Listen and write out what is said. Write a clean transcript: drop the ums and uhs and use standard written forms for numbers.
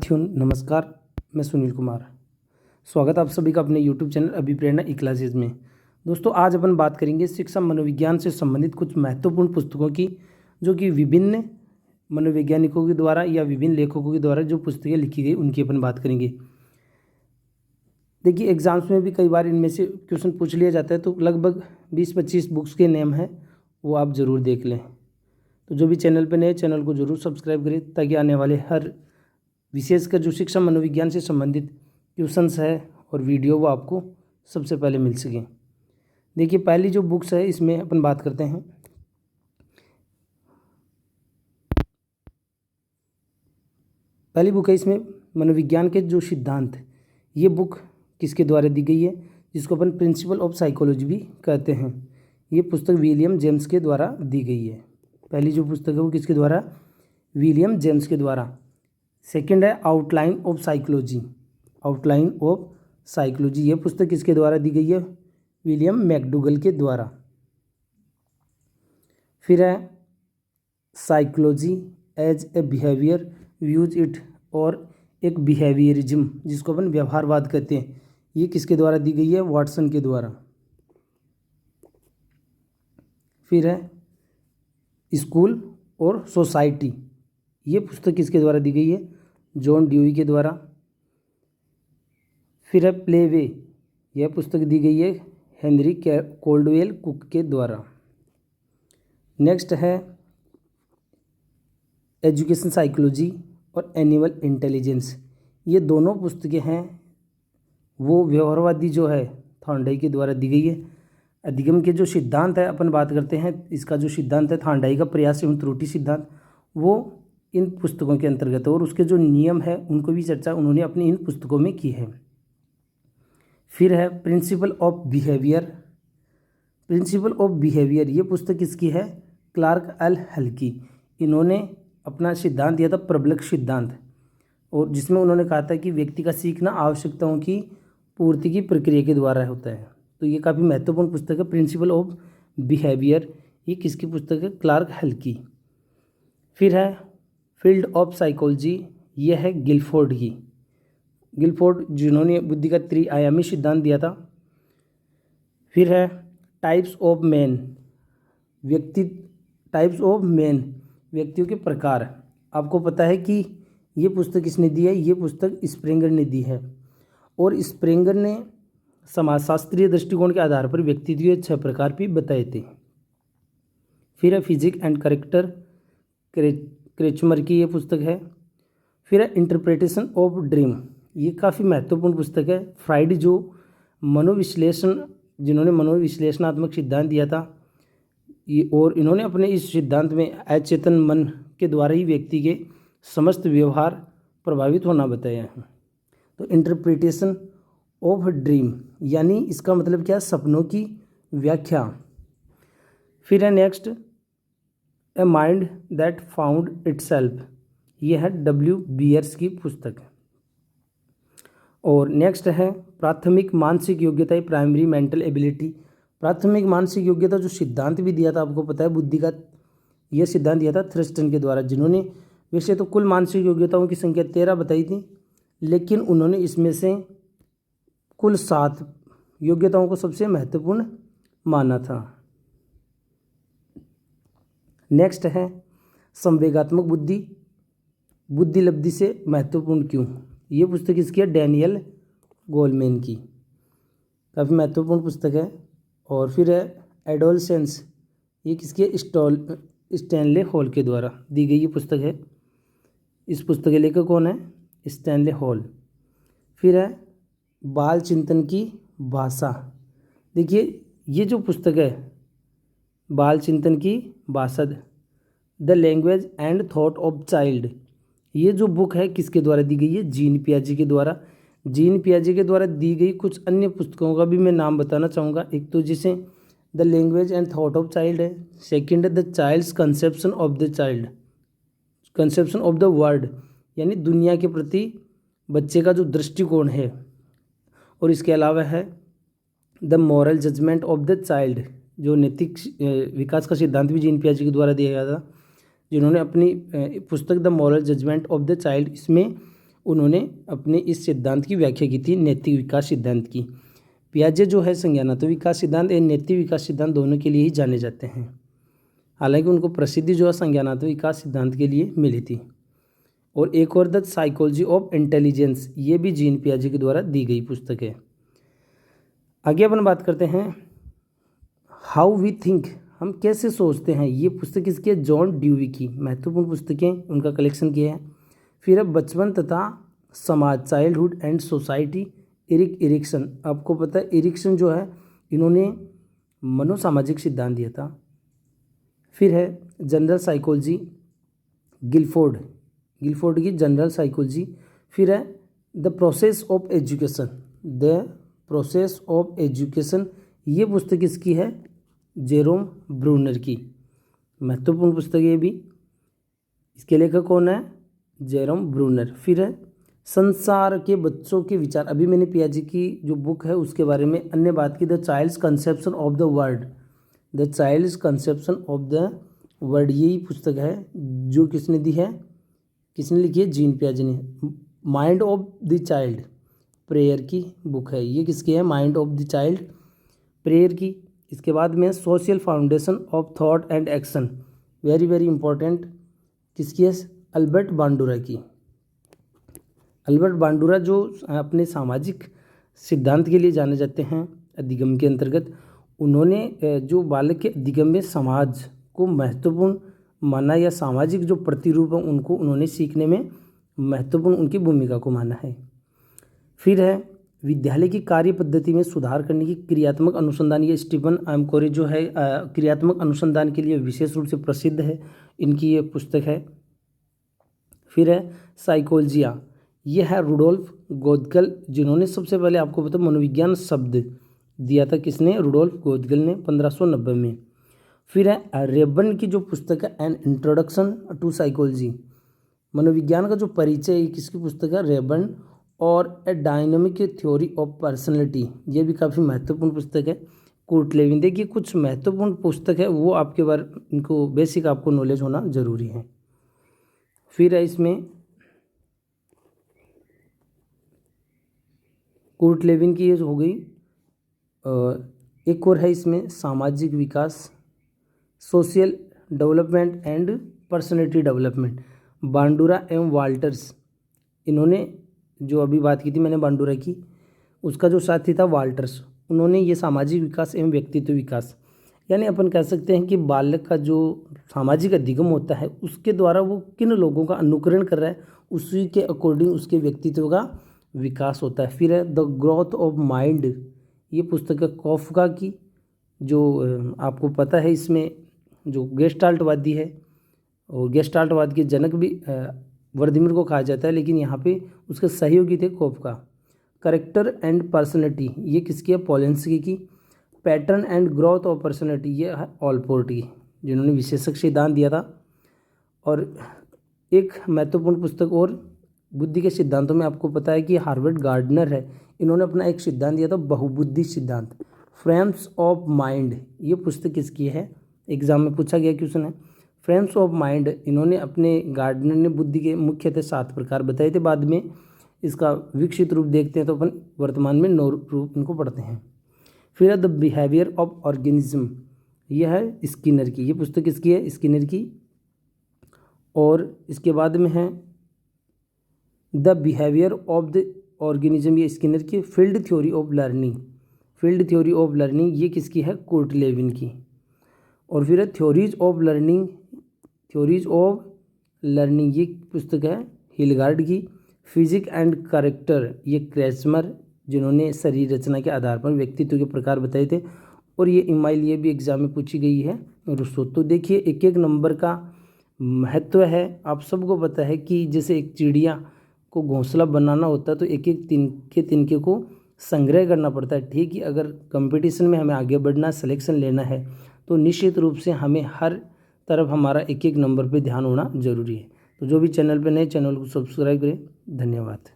साथियों नमस्कार, मैं सुनील कुमार। स्वागत आप सभी का अपने यूट्यूब चैनल अभिप्रेरणा ई क्लासेज में। दोस्तों, आज अपन बात करेंगे शिक्षा मनोविज्ञान से संबंधित कुछ महत्वपूर्ण पुस्तकों की, जो कि विभिन्न मनोवैज्ञानिकों के द्वारा या विभिन्न लेखकों के द्वारा जो पुस्तकें लिखी गई उनकी अपन बात करेंगे। देखिए, एग्जाम्स में भी कई बार इनमें से क्वेश्चन पूछ लिया जाता है, तो लगभग 20-25 बुक्स के नेम हैं, वो आप ज़रूर देख लें। तो जो भी चैनल पर नए, चैनल को ज़रूर सब्सक्राइब करें ताकि आने वाले हर विशेषकर जो शिक्षा मनोविज्ञान से संबंधित ट्यूशन्स है और वीडियो वो आपको सबसे पहले मिल सके। देखिए, पहली जो बुक्स है इसमें अपन बात करते हैं। पहली बुक है इसमें मनोविज्ञान के जो सिद्धांत। ये बुक किसके द्वारा दी गई है, जिसको अपन प्रिंसिपल ऑफ साइकोलॉजी भी कहते हैं। ये पुस्तक विलियम जेम्स के द्वारा दी गई है। पहली जो पुस्तक है वो किसके द्वारा, विलियम जेम्स के द्वारा। सेकंड है outline of psychology. Outline of psychology ये पुस्तक किसके द्वारा दी गई है, विलियम मैकडूगल के द्वारा। फिर है psychology as a behaviour views it, और एक बिहेवियरिज्म जिसको अपन व्यवहारवाद कहते हैं, ये किसके द्वारा दी गई है, वाटसन के द्वारा। फिर है स्कूल और सोसाइटी। ये पुस्तक किसके द्वारा दी गई है, जॉन ड्यूई के द्वारा। फिर है प्लेवे। यह पुस्तक दी गई है हेनरी कोल्डवेल कुक के द्वारा। नेक्स्ट है एजुकेशन साइकोलॉजी और एनिमल इंटेलिजेंस। ये दोनों पुस्तकें हैं वो व्यवहारवादी जो है थॉर्नडाइक के द्वारा दी गई है। अधिगम के जो सिद्धांत है अपन बात करते हैं, इसका जो सिद्धांत है थॉर्नडाइक का प्रयास एवं त्रुटि सिद्धांत, वो इन पुस्तकों के अंतर्गत है और उसके जो नियम है उनको भी चर्चा उन्होंने अपनी इन पुस्तकों में की है। फिर है principle of behaviour. Principle of behaviour ये पुस्तक किसकी है, क्लार्क एल हल की। इन्होंने अपना सिद्धांत दिया था प्रबलक सिद्धांत, और जिसमें उन्होंने कहा था कि व्यक्ति का सीखना आवश्यकताओं की पूर्ति की प्रक्रिया के द्वारा होता है। तो ये काफ़ी महत्वपूर्ण पुस्तक है प्रिंसिपल ऑफ बिहेवियर। ये किसकी पुस्तक है, क्लार्क हल की। फिर है फील्ड ऑफ साइकोलॉजी। यह है गिलफोर्ड की। गिलफोर्ड जिन्होंने बुद्धि का त्रिआयामी सिद्धांत दिया था। फिर है types of man. Types of man व्यक्तियों के प्रकार। आपको पता है कि ये पुस्तक किसने दी है, ये पुस्तक स्प्रेंगर ने दी है, और स्प्रेंगर ने समाजशास्त्रीय दृष्टिकोण के आधार पर व्यक्तित्व 6 प्रकार भी बताए थे। फिर है फिजिक एंड करेक्टर, क्रेचमर की ये पुस्तक है। फिर है इंटरप्रिटेशन ऑफ ड्रीम। ये काफ़ी महत्वपूर्ण पुस्तक है। फ्राइड जो जिन्होंने मनोविश्लेषणात्मक सिद्धांत दिया था, ये और इन्होंने अपने इस सिद्धांत में अचेतन मन के द्वारा ही व्यक्ति के समस्त व्यवहार प्रभावित होना बताया है। तो इंटरप्रिटेशन ऑफ ड्रीम यानी इसका मतलब क्या, सपनों की व्याख्या। फिर है next a mind that found itself. यह है डब्ल्यू बियर्स की पुस्तक। और नेक्स्ट है प्राथमिक मानसिक योग्यता, प्राइमरी मेंटल एबिलिटी। प्राथमिक मानसिक योग्यता जो सिद्धांत भी दिया था, आपको पता है बुद्धि का यह सिद्धांत दिया था थ्रस्टन के द्वारा, जिन्होंने वैसे तो कुल मानसिक योग्यताओं की संख्या 13 बताई थी, लेकिन उन्होंने इसमें से कुल 7 योग्यताओं को सबसे महत्वपूर्ण माना था। नेक्स्ट है संवेगात्मक बुद्धि, बुद्धि लब्धि से महत्वपूर्ण क्यों। ये पुस्तक इसकी है डैनियल गोलमैन की, काफ़ी महत्वपूर्ण पुस्तक है। और फिर है एडोलसेंस। ये किसकी है, स्टैनले हॉल के द्वारा दी गई ये पुस्तक है। इस पुस्तक के लेखक कौन है, स्टैनले हॉल। फिर है बाल चिंतन की भाषा। देखिए, ये जो पुस्तक है बाल चिंतन की भाषा, the language and thought of child, ये जो बुक है किसके द्वारा दी गई है, जीन पियाजे के द्वारा। जीन पियाजे के द्वारा दी गई कुछ अन्य पुस्तकों का भी मैं नाम बताना चाहूँगा। एक तो जिसे the language and thought of child है। सेकंड है the child's conception of the child, conception of the world, यानी दुनिया के प्रति बच्चे का जो दृष्टिकोण है। और इसके अलावा है the moral judgement of the child, जो नैतिक विकास का सिद्धांत भी जीन पियाजे के द्वारा दिया गया था, जिन्होंने अपनी पुस्तक the moral judgement of the child, इसमें उन्होंने अपने इस सिद्धांत की व्याख्या की थी, नैतिक विकास सिद्धांत की। पियाजे जो है संज्ञानात्मक विकास सिद्धांत या नैतिक विकास सिद्धांत दोनों के लिए ही जाने जाते हैं। हालांकि उनको प्रसिद्धि जो है संज्ञानात्मक विकास सिद्धांत के लिए मिली थी। और एक और द साइकोलॉजी ऑफ इंटेलिजेंस, ये भी जीन पियाजे के द्वारा दी गई पुस्तक है। आगे अपन बात करते हैं हाउ वी थिंक, हम कैसे सोचते हैं। ये पुस्तक किसकी है? जॉन ड्यूवी की। महत्वपूर्ण पुस्तकें उनका कलेक्शन किया है। फिर है बचपन तथा समाज, childhood and society, Erik Erikson. आपको पता है एरिक्सन जो है इन्होंने मनोसामाजिक सिद्धांत दिया था। फिर है जनरल साइकोलॉजी, गिलफोर्ड की जनरल साइकोलॉजी। फिर है द प्रोसेस ऑफ एजुकेशन, ये पुस्तक किसकी है? जेरोम ब्रूनर की। महत्वपूर्ण पुस्तक ये भी। इसके लेखक कौन है? Jerome Bruner. फिर है संसार के बच्चों के विचार, अभी मैंने पियाजे की जो बुक है उसके बारे में अन्य बात की। The child's conception of the world, यही पुस्तक है जो किसने दी है? किसने लिखी है? जीन पियाजे ने। Mind of the child, prayer की बुक है। ये किसकी है? Mind of the child, prayer की। इसके बाद में social foundation of thought and action, very very important, किसकी है? अल्बर्ट बांडुरा की। अल्बर्ट बांडुरा जो अपने सामाजिक सिद्धांत के लिए जाने जाते हैं अधिगम के अंतर्गत, उन्होंने जो बालक के अधिगम में समाज को महत्वपूर्ण माना या सामाजिक जो प्रतिरूप है उनको उन्होंने सीखने में महत्वपूर्ण उनकी भूमिका को माना है। फिर है विद्यालय की कार्य पद्धति में सुधार करने की क्रियात्मक अनुसंधान, ये स्टीफन एम कोरे जो है क्रियात्मक अनुसंधान के लिए विशेष रूप से प्रसिद्ध है, इनकी ये पुस्तक है। फिर है साइकोलॉजिया, ये है रुडोल्फ गोदगल, जिन्होंने सबसे पहले आपको पता मनोविज्ञान शब्द दिया था। किसने? रुडोल्फ गोदगल ने 1590 में। फिर है रेबन की जो पुस्तक है एन इंट्रोडक्शन टू साइकोलॉजी, मनोविज्ञान का जो परिचय, ये किसकी पुस्तक है? रेबन। और a dynamic theory of personality, ये भी काफ़ी महत्वपूर्ण पुस्तक है। Kurt Lewin. देखिए कुछ महत्वपूर्ण पुस्तक है वो आपके बारे इनको बेसिक आपको नॉलेज होना जरूरी है। फिर है इसमें कूर्ट लेविन की ये हो गई। एक और है इसमें सामाजिक विकास, social development and personality development, Bandura एवं वाल्टर्स। इन्होंने जो अभी बात की थी मैंने बांडुरा की, उसका जो साथी था वाल्टर्स, उन्होंने ये सामाजिक विकास एवं व्यक्तित्व विकास, यानी अपन कह सकते हैं कि बालक का जो सामाजिक अधिगम होता है उसके द्वारा वो किन लोगों का अनुकरण कर रहा है उसी के अकॉर्डिंग उसके व्यक्तित्व का विकास होता है। फिर है द ग्रोथ ऑफ माइंड, ये पुस्तक है कॉफका की, जो आपको पता है इसमें जो गेस्टाल्टवादी है और गेस्टाल्टवाद के जनक भी वर्दिमिर को कहा जाता है, लेकिन यहाँ पे उसके सहयोगी थे कॉफका। करेक्टर एंड पर्सनैलिटी, ये किसकी है? पोलेंस्की की। Pattern and growth of personality, ये है ऑलपोर्ट की, जिन्होंने विशेषक सिद्धांत दिया था। और एक महत्वपूर्ण पुस्तक और बुद्धि के सिद्धांतों में आपको पता है कि हार्वर्ड गार्डनर है, इन्होंने अपना एक सिद्धांत दिया था बहुबुद्धि सिद्धांत, फ्रेम्स ऑफ माइंड। ये पुस्तक किसकी है? एग्जाम में पूछा गया क्वेश्चन है। फ्रेम्स ऑफ माइंड, इन्होंने अपने गार्डनर ने बुद्धि के मुख्यतः 7 प्रकार बताए थे। बाद में इसका विकसित रूप देखते हैं तो अपन वर्तमान में 9 रूप इनको पढ़ते हैं। फिर है द बिहेवियर ऑफ ऑर्गेनिज्म, यह है स्किनर की, ये पुस्तक किसकी है? स्किनर की। और इसके बाद में है the behaviour of the organism, ये स्किनर की। फील्ड थ्योरी ऑफ लर्निंग, ये किसकी है? कूर्ट लेविन की। और फिर है थ्योरीज ऑफ लर्निंग, ये पुस्तक है हिलगार्ड की। फिजिक एंड कैरेक्टर, ये क्रेस्मर, जिन्होंने शरीर रचना के आधार पर व्यक्तित्व के प्रकार बताए थे। और ये इमाइल, ये भी एग्जाम में पूछी गई है रूसो। तो देखिए एक एक नंबर का महत्व है। आप सबको पता है कि जैसे एक चिड़िया को घोंसला बनाना होता है तो एक एक तिनके को संग्रह करना पड़ता है। ठीक ही अगर कंपटीशन में हमें आगे बढ़ना, सिलेक्शन लेना है तो निश्चित रूप से हमें हर तरफ हमारा एक एक नंबर पे ध्यान होना जरूरी है। तो जो भी चैनल पे नए, चैनल को सब्सक्राइब करें। धन्यवाद।